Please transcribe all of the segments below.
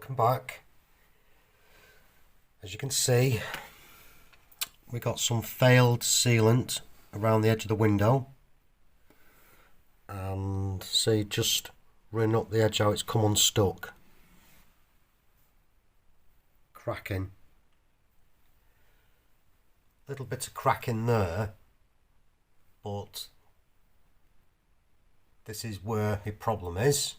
welcome back. As you can see, we got some failed sealant around the edge of the window, and see, just running up the edge how it's come unstuck, cracking, little bit of cracking there, but this is where the problem is.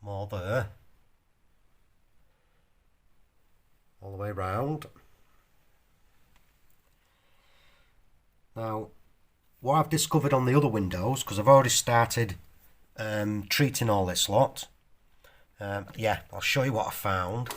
More there, all the way round. Now, what I've discovered on the other windows, because I've already started treating all this lot, yeah, I'll show you what I found.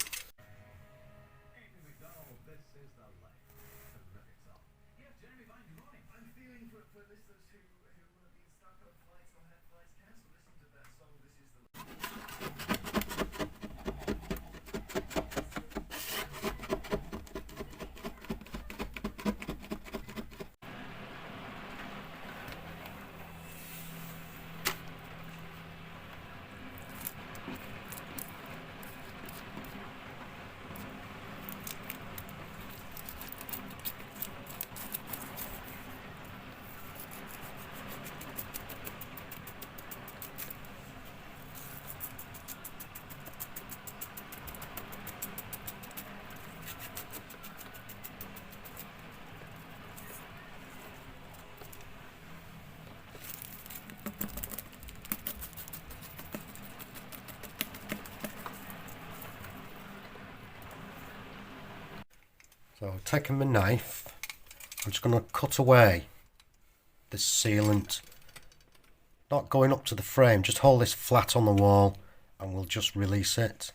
So taking my knife, I'm just going to cut away this sealant, not going up to the frame, just hold this flat on the wall and we'll just release it.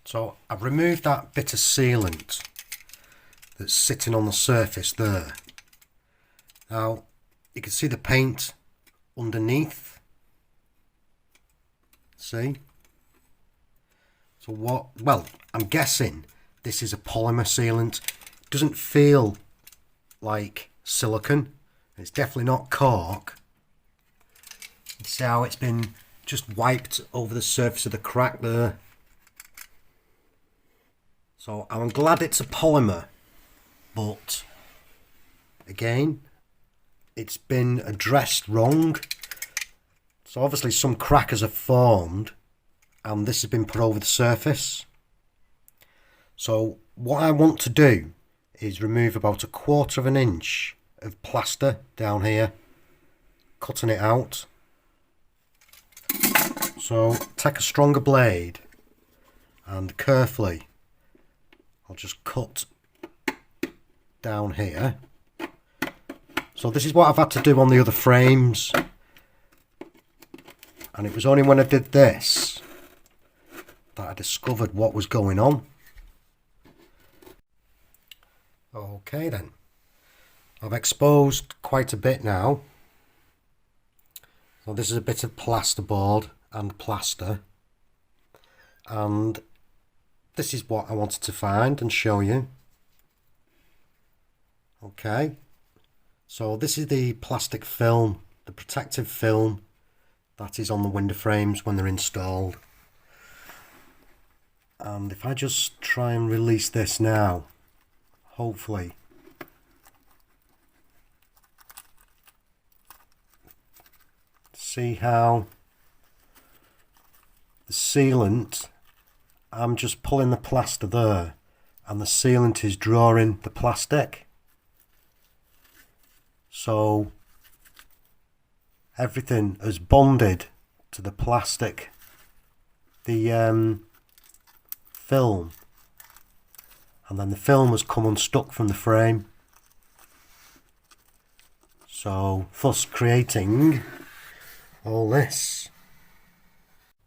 So I've removed that bit of sealant that's sitting on the surface there. Now, you can see the paint underneath. See? So what, well, I'm guessing this is a polymer sealant. It doesn't feel like silicone. It's definitely not cork. You see how it's been just wiped over the surface of the crack there. So I'm glad it's a polymer, but again, it's been addressed wrong. So obviously some crackers have formed and this has been put over the surface. So what I want to do is remove about 1/4 of an inch of plaster down here, cutting it out. So take a stronger blade and carefully I'll just cut down here. So this is what I've had to do on the other frames, and it was only when I did this that I discovered what was going on. Okay then, I've exposed quite a bit now. So this is a bit of plasterboard and plaster, and this is what I wanted to find and show you. Okay. So this is the plastic film, the protective film that is on the window frames when they're installed. And if I just try and release this now, hopefully. See how the sealant, I'm just pulling the plaster there and the sealant is drawing the plastic. So everything has bonded to the plastic, the film, and then the film has come unstuck from the frame, so thus creating all this.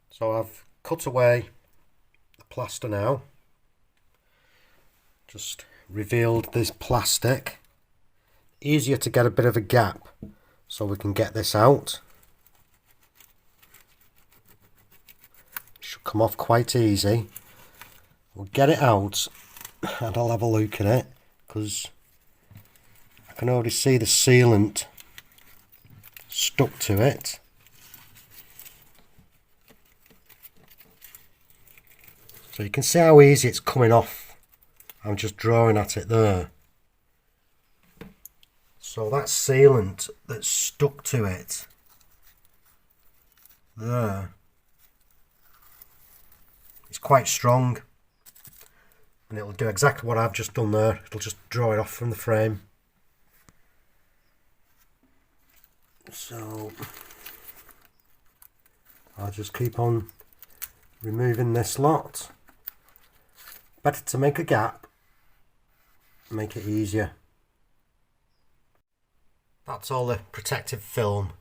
So I've cut away the plaster now, just revealed this plastic. Easier to get a bit of a gap so we can get this out. Should come off quite easy. We'll get it out and I'll have a look at it, because I can already see the sealant stuck to it. So you can see how easy it's coming off. I'm just drawing at it there. So that sealant that's stuck to it there is quite strong, and it'll do exactly what I've just done there. It'll just draw it off from the frame. So I'll just keep on removing this lot. Better to make a gap, make it easier. That's all the protective film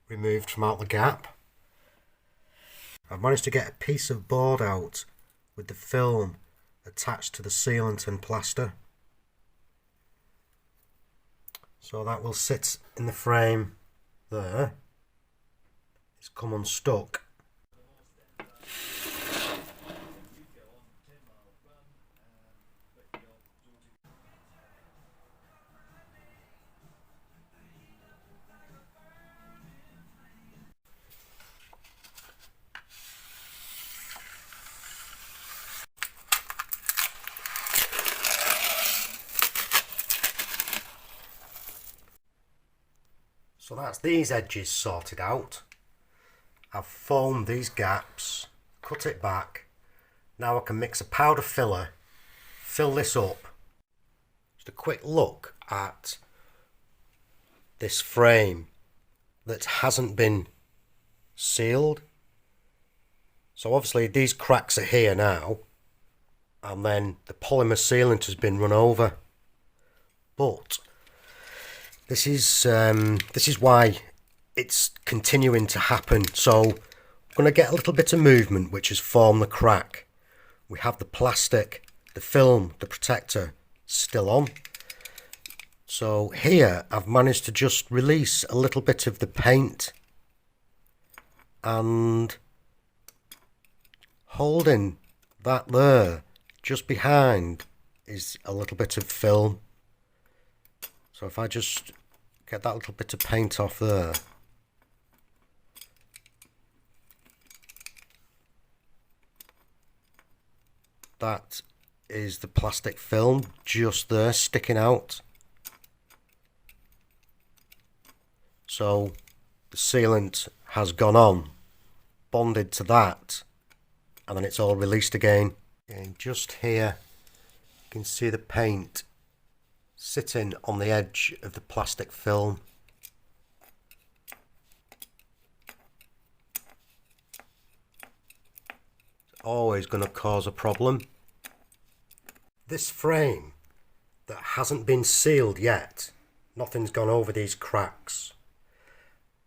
removed from out the gap. I've managed to get a piece of board out with the film attached to the sealant and plaster. So that will sit in the frame there. It's come unstuck. So that's these edges sorted out. I've foamed these gaps, cut it back. Now I can mix a powder filler, fill this up. Just a quick look at this frame that hasn't been sealed. So obviously these cracks are here now, and then the polymer sealant has been run over. But this is why it's continuing to happen. So I'm going to get a little bit of movement which has formed the crack. We have the plastic, the film, the protector still on. So here I've managed to just release a little bit of the paint, and holding that there just behind is a little bit of film. So if I just get that little bit of paint off there, that is the plastic film just there sticking out. So the sealant has gone on, bonded to that, and then it's all released again. And just here you can see the paint sitting on the edge of the plastic film. It's always going to cause a problem. This frame that hasn't been sealed yet, nothing's gone over these cracks.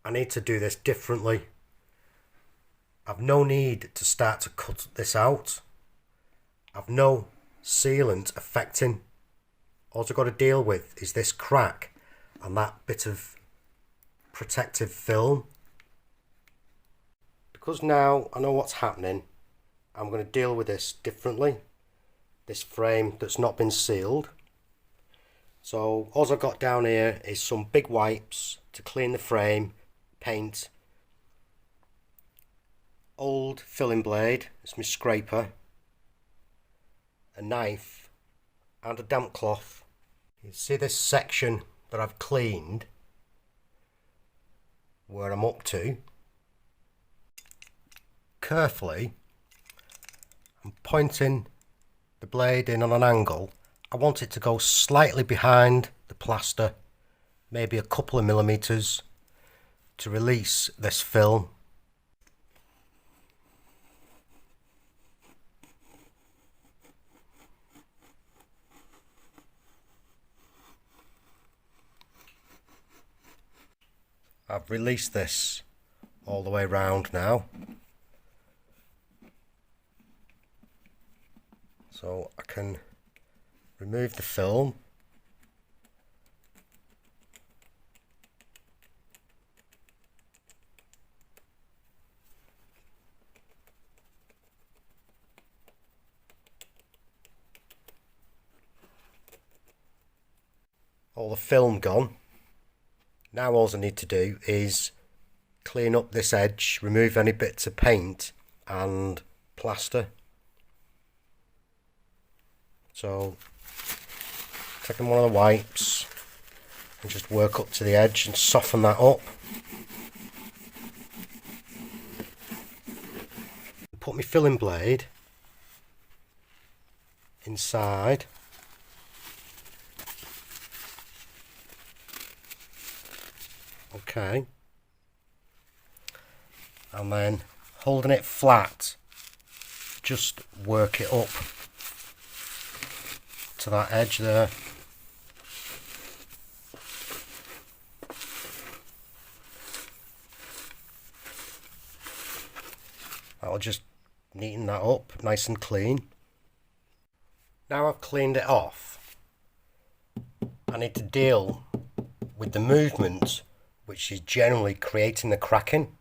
I need to do this differently. I've no need to start to cut this out. I've no sealant affecting. All I've got to deal with is this crack and that bit of protective film. Because now I know what's happening, I'm going to deal with this differently. This frame that's not been sealed. So all I've got down here is some big wipes to clean the frame, paint, old filling blade, it's my scraper, a knife and a damp cloth. You see this section that I've cleaned, where I'm up to. Carefully, I'm pointing the blade in on an angle. I want it to go slightly behind the plaster, maybe a couple of millimeters, to release this film. I've released this all the way round now. So I can remove the film. all the film gone. Now all I need to do is clean up this edge, remove any bits of paint and plaster. So taking one of the wipes and just work up to the edge and soften that up. Put my filling blade inside. Okay. And then holding it flat, just work it up to that edge there. That'll just neaten that up nice and clean. Now I've cleaned it off, I need to deal with the movement which is generally creating the cracking.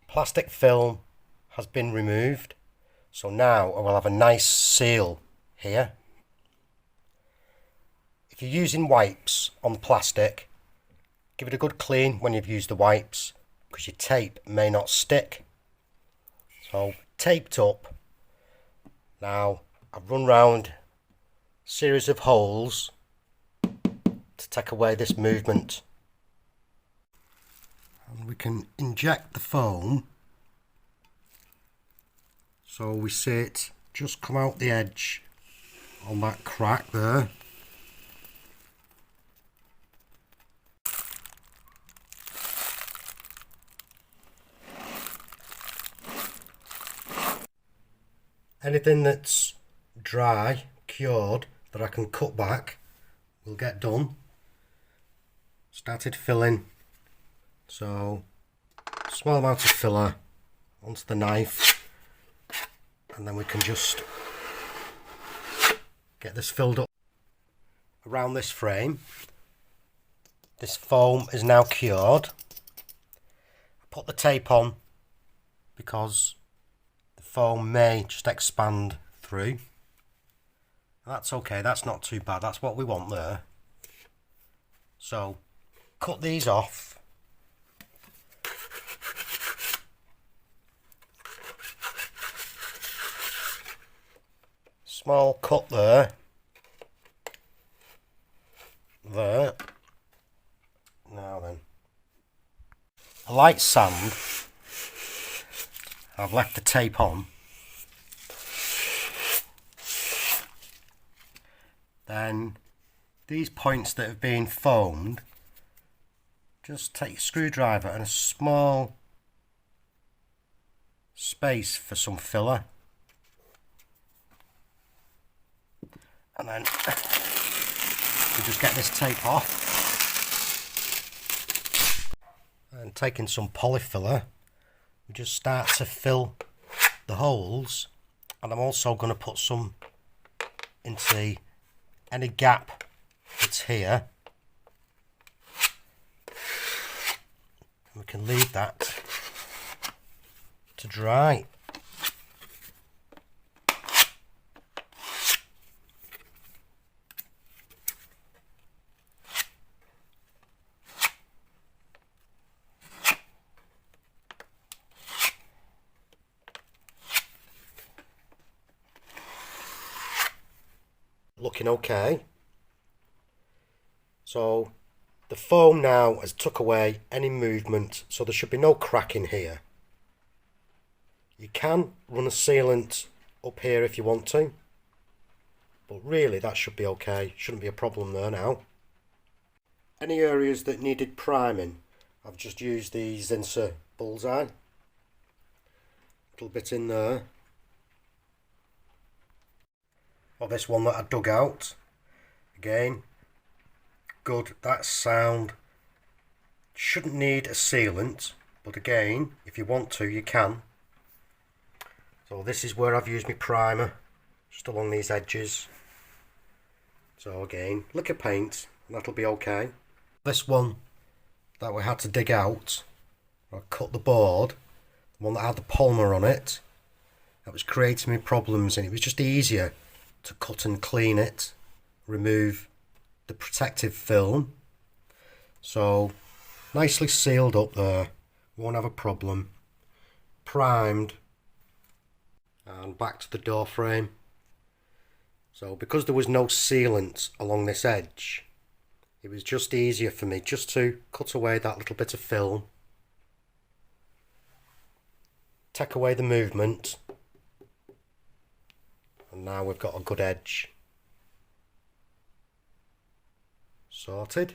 Plastic film has been removed, so now I will have a nice seal here. If you're using wipes on the plastic, give it a good clean when you've used the wipes, because your tape may not stick. So taped up. Now I've run round a series of holes to take away this movement. And we can inject the foam so we see it just come out the edge on that crack there. Anything that's dry, cured, that I can cut back will get done. Started filling, so small amount of filler onto the knife, and then we can just get this filled up around this frame. This foam is now cured. I put the tape on because the foam may just expand through. That's okay, that's not too bad, that's what we want there. So cut these off. Small cut there. There. Now then. A light sand. I've left the tape on. Then these points that have been foamed, just take a screwdriver and a small space for some filler, and then we just get this tape off, and taking some poly filler we just start to fill the holes, and I'm also going to put some into any gap that's here. We can leave that to dry. Looking okay. So the foam now has took away any movement, so there should be no crack in here. You can run a sealant up here if you want to, but really that should be okay, shouldn't be a problem there now. Any areas that needed priming, I've just used the Zinsser Bullseye. A little bit in there. Or this one that I dug out. Again, good, that's sound. Shouldn't need a sealant, but again, if you want to, you can. So this is where I've used my primer, just along these edges. So again, lick of paint, and that'll be okay. This one that we had to dig out, I cut the board, the one that had the polymer on it, that was creating me problems, and it was just easier to cut and clean it, remove the protective film. So nicely sealed up there, won't have a problem. Primed, and back to the door frame. So because there was no sealant along this edge, it was just easier for me just to cut away that little bit of film, take away the movement, and now we've got a good edge. Sorted.